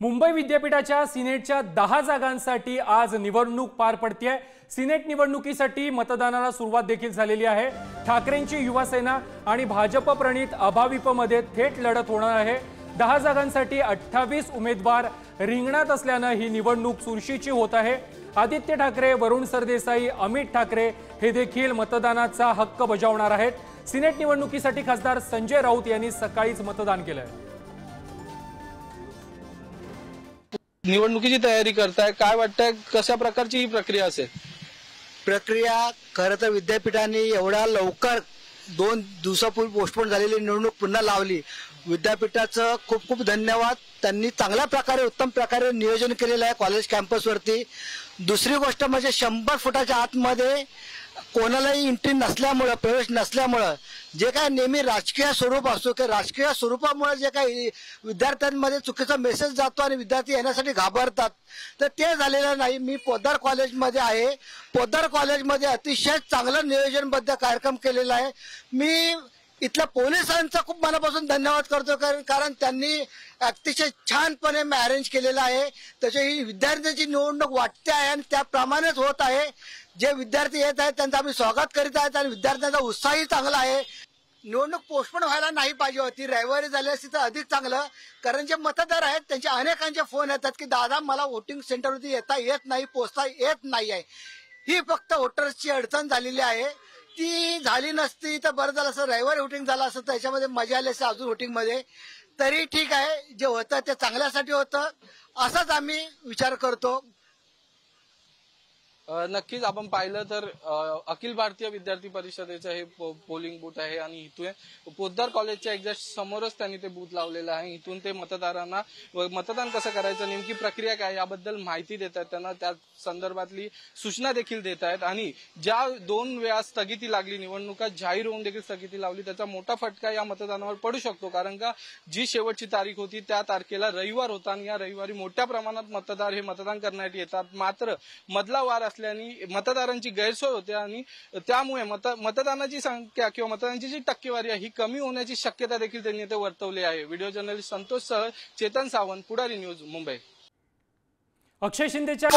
मुंबई विद्यापीठाच्या सिनेटच्या 10 जागांसाठी आज निवडणूक पार पडतेय। सिनेट निवडणुकीसाठी मतदानाला सुरुवात देखील झालेली आहे। ठाकरेंची युवासेना आणि भाजप प्रणित अभाविपमध्ये थेट लढत होणार आहे। 10 जागांसाठी 28 उमेदवार रिंगणात असल्याने ही निवडणूक चुरशीची होत आहे। आदित्य ठाकरे, वरुण सरदेसाई, अमित ठाकरे हे देखील मतदानाचा हक्क बजावणार आहेत। सिनेट निवडणुकीसाठी खासदार संजय राऊत यांनी सकाळीच मतदान केलंय। निवडणुकीची तयारी करताय, काय वाटतंय कशा प्रकारची ही प्रक्रिया असेल? प्रक्रिया खरं तर विद्यापीठाने एवढा लवकर 2 दिवसापूर्वी पोस्टपोन झालेली निवडणूक पुन्हा लावली। विद्यापीठाचं खूप खूप धन्यवाद। त्यांनी चांगल्या प्रकारे उत्तम प्रकारे नियोजन केलेलं आहे कॉलेज कॅम्पसवरती। दुसरी गोष्ट म्हणजे 100 फुटाच्या आतमध्ये कोणालाही एंट्री नसल्यामुळे, प्रवेश नसल्यामुळे जे काय नेहमी राजकीय स्वरूप असतो की राजकीय स्वरूपामुळे जे काही विद्यार्थ्यांमध्ये चुकीचा मेसेज जातो आणि विद्यार्थी येण्यासाठी घाबरतात, तर ते झालेलं नाही। मी पोद्दार कॉलेजमध्ये आहे। पोद्दार कॉलेजमध्ये अतिशय चांगलं नियोजनबद्ध कार्यक्रम केलेला आहे। मी इथल्या पोलिसांचा खूप मनापासून धन्यवाद करतो, कारण त्यांनी अतिशय छानपणे अरेंज केलेलं आहे। त्याची ही विद्यार्थ्यांची निवडणूक वाटते आहे आणि त्याप्रमाणेच होत आहे। जे विद्यार्थी येत आहेत त्यांचं आम्ही स्वागत करीत आहोत आणि विद्यार्थ्यांचा उत्साहही चांगला आहे। निवडणूक पोस्टपोन व्हायला नाही पाहिजे होती, रविवारी झाली असती तर अधिक चांगलं, कारण जे मतदार आहेत त्यांचे अनेकांचे फोन येतात की दादा मला वोटिंग सेंटरवरती येता येत नाही, पोचता येत नाही आहे। ही फक्त वोटर्सची अडचण झालेली आहे। ती झाली नसती तर बरं झालं असं, रविवारी वोटिंग झालं असतं त्याच्यामध्ये मजा आली असते अजून वोटिंग मध्ये। तरी ठीक आहे, जे होतं ते चांगल्यासाठी होतं असाच आम्ही विचार करतो। नक्कीच आपण पाहिलं तर अखिल भारतीय विद्यार्थी परिषदेचं हे पोलिंग बूथ आहे आणि इथून पोद्दार कॉलेजच्या एक्झॅक्ट समोरच त्यांनी ते बूथ लावलेलं आहे। इथून ते मतदारांना मतदान कसं करायचं, नेमकी प्रक्रिया काय याबद्दल माहिती देत आहेत, त्यांना त्या संदर्भातली सूचना देखील देत आहेत। आणि ज्या 2 वेळा स्थगिती लागली, निवडणुका जाहीर होऊन देखील स्थगिती लावली, त्याचा मोठा फटका या मतदानावर पडू शकतो, कारण का जी शेवटची तारीख होती त्या तारखेला रविवार होता आणि या रविवारी मोठ्या प्रमाणात मतदार हे मतदान करण्यासाठी येतात। मात्र मधला वार असल्याने मतदारांची गैरसोय होते आणि त्यामुळे मतदानाची संख्या किंवा मतदानाची जी टक्केवारी आहे ही कमी होण्याची शक्यता देखील त्यांनी इथे वर्तवली आहे। व्हिडिओ जर्नलिस्ट संतोष सह चेतन सावंत, पुढारी न्यूज, मुंबई। अक्षय शिंदेच्या